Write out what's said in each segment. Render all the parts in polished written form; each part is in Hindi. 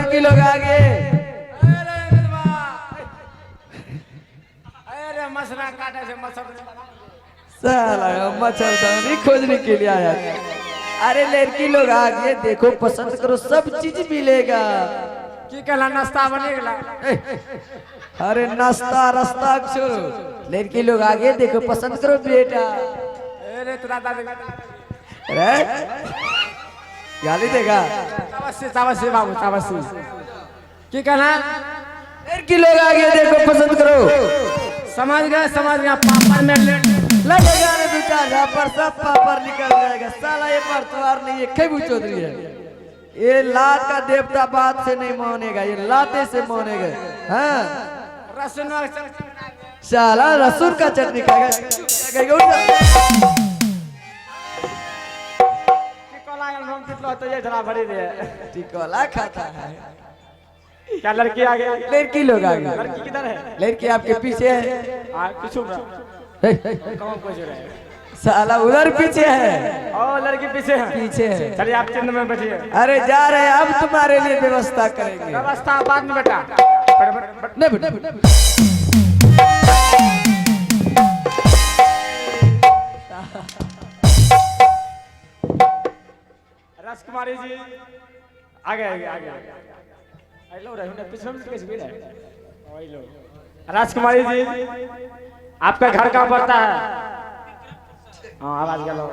लड़की लोग आगे। अरे मसरा काटे से मसर साला मच्छरदानी खोजने के लिए आया। अरे लड़की लोग आगे देखो, पसंद करो, सब चीज मिलेगा। की कहला नाश्ता बनेगा। अरे नाश्ता रास्ता छोड़ो, लड़की लोग आगे देखो, पसंद करो बेटा। अरे तेरा दादा अरे गाली देगा। तवस्सी तवस्सी बाबू तवस्सी की कहना। लड़की लोग आगे देखो, पसंद करो। समझ गया पापड़ में लगेगा रे बेटा, जहाँ पर सब पापड़ निकल जाएगा। साला ये परतवार नहीं है, खेबू चौधरी है। ये लात का देवता बात से नहीं मानेगा, ये लाते से मानेगा। हाँ रसुन साला रसूल का चटनी खाएगा। टिकोला खाता है। क्या लड़की आ गई। लड़की लोग आ गए। लड़की किधर है। लड़की आपके पीछे है। पीछू कौन पूछ रहे हैं। साला उधर पीछे है। और लड़की पीछे है। पीछे है। चलिए आप चिन्ह में बैठिए। अरे जा रहे हैं, अब तुम्हारे लिए व्यवस्था करेंगे। व्यवस्था बाद में बेटा। नहीं बेटा। राजकुमारी जी आगे आगे आगे हेलो रहे पीछे में कैसे भी रहे। राजकुमारी जी आपका घर कहाँ पड़ता है। हाँ आवाज गलो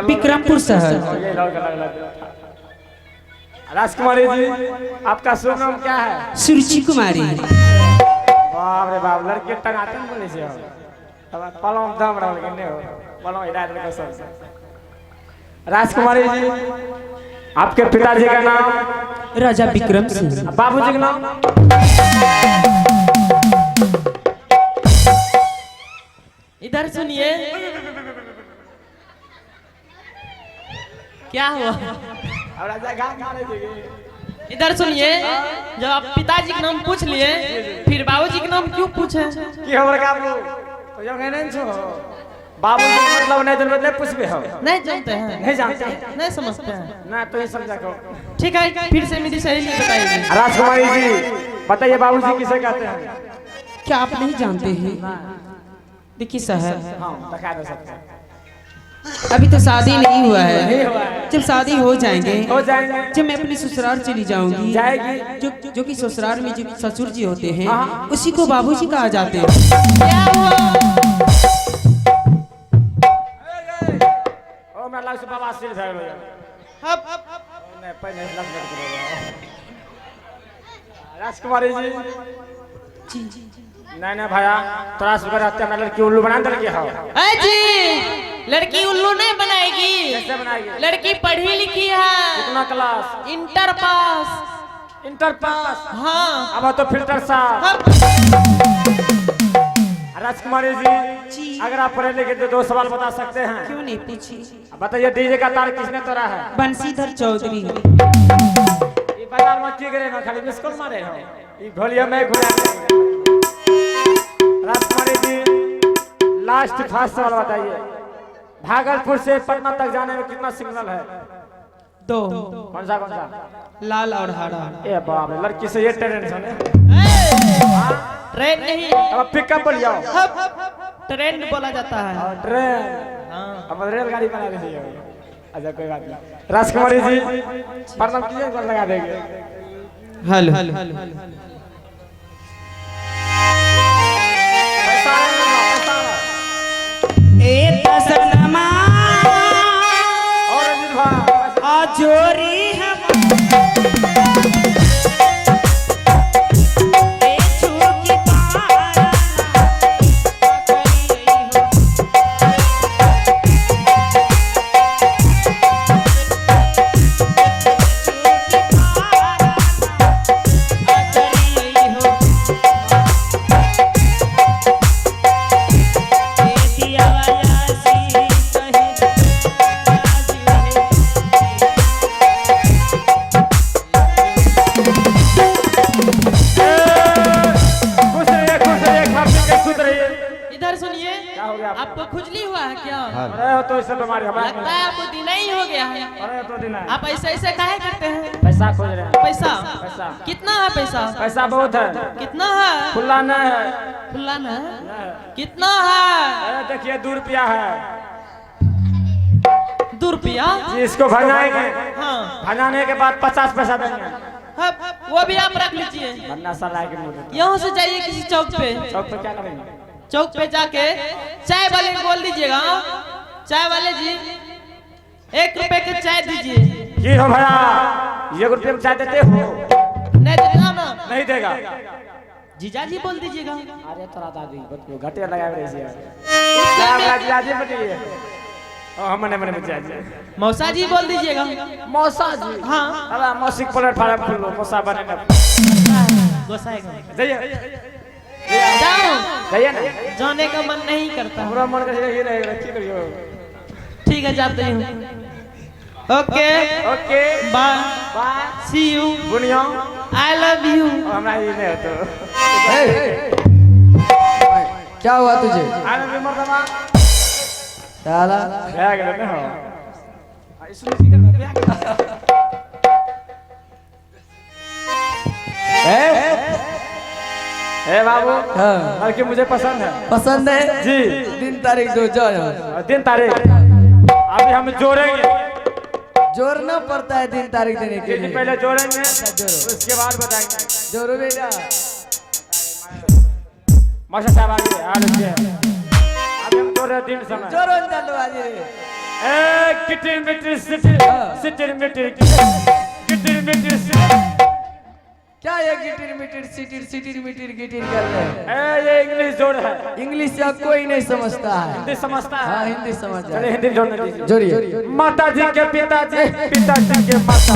विक्रमपुर शहर। राजकुमारी जी आपका शुभ नाम क्या है। सुरुचि कुमारी। बाप रे बाप, लड़के टनाटन बोले से हो पलम दम रहा लेकिन नहीं हो पलम हिदायत का सब। राजकुमारी जी आपके पिताजी का नाम। राजा विक्रम सिंह। बाबूजी का नाम। इधर सुनिए। क्या हुआ। अब राजा गाँव मारे देंगे। इधर सुनिए, जब आप पिताजी का नाम पूछ लिए, फिर बाबूजी का नाम क्यों पूछे। की खबर का आप तो जब नहीं छो बाबूजी मतलब नहीं तो बदले पूछबे हो। नहीं जानते हैं। नहीं जानते हैं। नहीं समझते हैं। ना तो ये समझा को। ठीक है, फिर से मेरी सहेली बताइए। राजकुमारी जी बताइए बाबूजी किसे कहते हैं। क्या आप नहीं जानते हैं। देखिए साहब, हाँ बता दो सकते हैं। अभी तो शादी नहीं हुआ है। जब शादी हो जाएंगे, जब मैं अपनी ससुराल चली जाऊंगी, जो कि ससुराल में जो ससुर जी होते हैं, उसी को बाबूजी कहा जाते हैं। क्या हुआ। ओ मैं लाल से बाबा आशीर्वाद है लो। नहीं पहले लग करो। राजकुमारी जी जी नहीं भैया तोरा से रहते मैं लड़की उल्लू बना दे हो। जी लड़की उल्लू नहीं बनाएगी। कैसे बनाएगी। लड़की पढ़ी लिखी है। कितना class. Inter pass. Inter pass. हाँ अब तो फिल्टर साहब। राजकुमारी जी अगर आप पढ़े लिखे तो दो सवाल बता सकते हैं। क्यों नहीं पूछी। बताइए डीजे का तार किसने तोड़ा है। बंशीधर चौधरी। ये बाजार में की करे ना खाली मिस कॉल मारे हो। ये घोलिया में घुरा। राजकुमारी जी लास्ट फास्ट सवाल बताइए, भागलपुर से पटना तक जाने में कितना सिग्नल है। 2। कौन सा लाल और हरा। ए बाप रे लड़की से ये टेंशन है। ट्रेन नहीं, अब पिकअप बोल जाओ। ट्रेन बोला जाता है। ट्रेन। हाँ अब रेलगाड़ी बना दीजिए। अच्छा कोई बात नहीं। राजकुमारी जी प्रणाम कीजिए, कॉल लगा देंगे। हेलो। ए दसनमा और रंजीत भाई आजोरी है। आपको खुजली हुआ है क्या? अरे तो इससे बीमारी हमारा लगता है आपको दिन ही हो गया है। अरे तो दिन है। आप ऐसे ऐसे काहे करते हैं? पैसा खोज रहे हैं। पैसा? पैसा कितना है पैसा? पैसा बहुत है। कितना है? खुला नहीं है। खुला ना? कितना है? अरे देखिए 2 रुपया है। 2 रुपया? जी इसको भगाएंगे। हाँ। भगाने के बाद 50 पैसा देंगे। हाँ, वो भी आप रख लीजिए। वरना साला के मुंह। यहाँ से जाइए किसी चौक पे। चौक पे क्या करेंगे? चौक पे जाके चाय वाले को बोल दीजिएगा, चाय वाले जी 1 रुपए के चाय दीजिए। जी हो भैया, 1 रुपये में चाय देते हो? नहीं देगा ना? नहीं देगा। जीजा जी बोल दीजिएगा। अरे तोरा दादी बतियो घटिया लगा रही है। जीजा जी बतिए। ओ हमने मने बच्चा जी। मौसा जी बोल दीजिएगा। मौसा जी? हाँ। अब मौसी प्लेटफार्म खोल लो, मौसा बने ना। गोसाएगा। जाइए। जाओ। जाइए ना। जाने का मन नहीं करता। पूरा मन कर ये रहेगा, ठीक करियो। ठीक है, जाते हूँ। Okay okay bye bye see you बुनिया आई लव यू। हमरा ये नहीं तो क्या हुआ तुझे? आई लव यू मर्दमा। साला क्या कर रहे हो? इसमें सीधा ए बाबू, हाँ। लड़की मुझे पसंद है। पसंद है जी। दिन तारीख दो जाओ। दिन तारीख अभी हम जोड़ेंगे। जोड़ना पड़ता है दिन तारीख देने के लिए। पहले जोड़ेंगे उसके बाद बताएंगे। जोड़ो बेटा। मास्टर साहब आगे अभी हम जोड़ रहे हैं दिन समय। जोड़ो चलो आज ए किटिर मिटिर सिटिर सिटिर मिटिर किटिर मिटिर सिटिर। क्या ये गिटिर मिटिर सिटिर मिटिर गिटिर कर रहे हैं? ए ये इंग्लिश जोड़ है। इंग्लिश से कोई नहीं समझता है। हिंदी समझता है? हाँ हिंदी समझ चलिए जाए। हिंदी जोड़ने दीजिए। जोड़िए। माता जी के पिताजी, पिताजी के माता,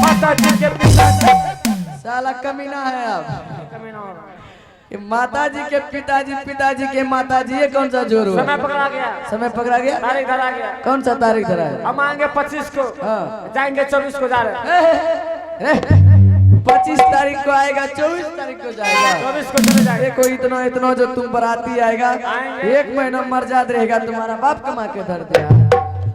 माता जी के पिताजी। साला कमीना है आप। कमीना होगा। ये माता जी के पिताजी, पिताजी के माता जी, ये कौन सा जोड़ हुआ? समय पकड़ा गया। समय पकड़ा गया। तारीख धरा गया। कौन सा तारीख धरा है? हम आएंगे 25 को। हाँ। जाएंगे 24 को जा रहे हैं। 25 तारीख को आएगा, 24 तारीख को जाएगा। 24 को चले जाएंगे। देखो इतना इतना जो तुम बराती आएगा, आएंगे। 1 महीना मर्याद रहेगा, तुम्हारा बाप कमा के धर दिया।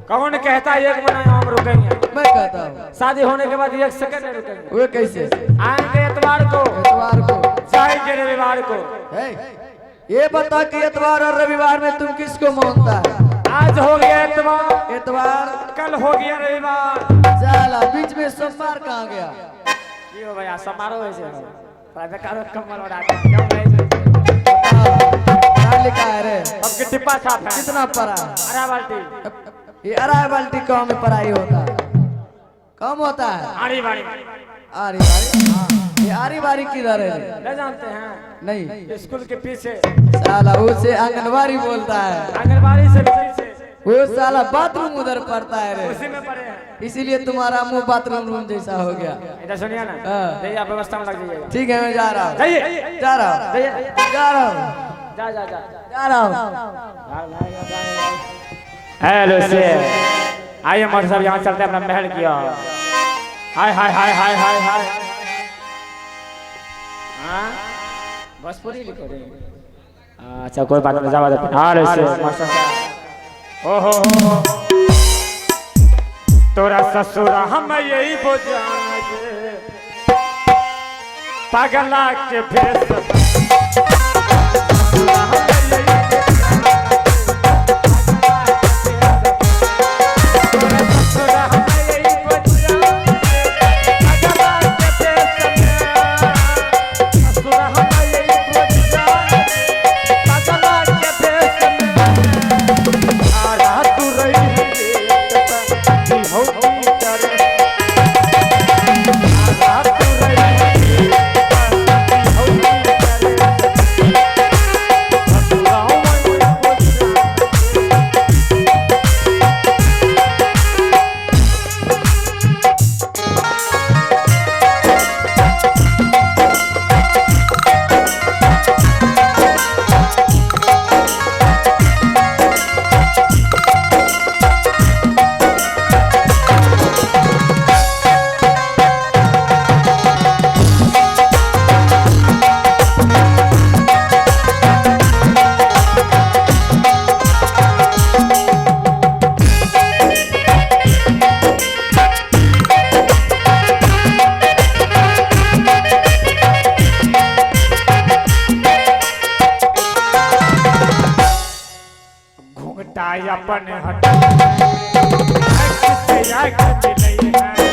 कौन कहता है 1 महीना हम रुकेंगे? मैं कहता हूँ शादी होने के बाद 1 सेकंड नहीं रुकेंगे। वो कैसे? आएंगे एतवार को, इतवार को जाएंगे रविवार को। है? ये बता कि इतवार और रविवार में तुम किसको मानता है? आज हो गया एतवार, इतवार, कल हो गया रविवार। साला बीच में सोमवार कहाँ गया? क्यों भैया समारोह ऐसे हो? प्राइवेट कार कमल उड़ा दे। क्यों नहीं? क्या लिखा है रे? अब की टिप्पा छाप है। कितना पड़ा? अरा बाल्टी। ये अराय बाल्टी कम में पढ़ाई होता है, कम होता है। आड़ी बाड़ी आरी बारी, हाँ। ये आरी बारी किधर है? नहीं जानते हैं? नहीं, स्कूल के पीछे साला उसे आंगनबाड़ी बोलता है। आंगनबाड़ी से पीछे वो साला बाथरूम उधर पड़ता है रे, उसी में पड़े हैं। इसीलिए तुम्हारा मुंह बाथरूम रूम जैसा हो गया। इधर सुनिए ना, हाँ। जाइए आप व्यवस्था में लग जाइएगा। ठीक है, मैं जा रहा हूँ, जाइए जा रहा हूँ, जाइए जा रहा हूँ, जा जा जा जा रहा हूँ। हेलो से आइए मौलवी साहब, यहाँ चलते हैं अपना महल की ओर। हाय हाय हाय हाय हाय हाय। हाँ भोजपुरी लिखो रे। अच्छा कोई बात नहीं, जवा दे। हेलो से मास्टर साहब, ओहो तोरा ससुरा हम यही बोझाएंगे पागला के भेष। अपन हट नहीं है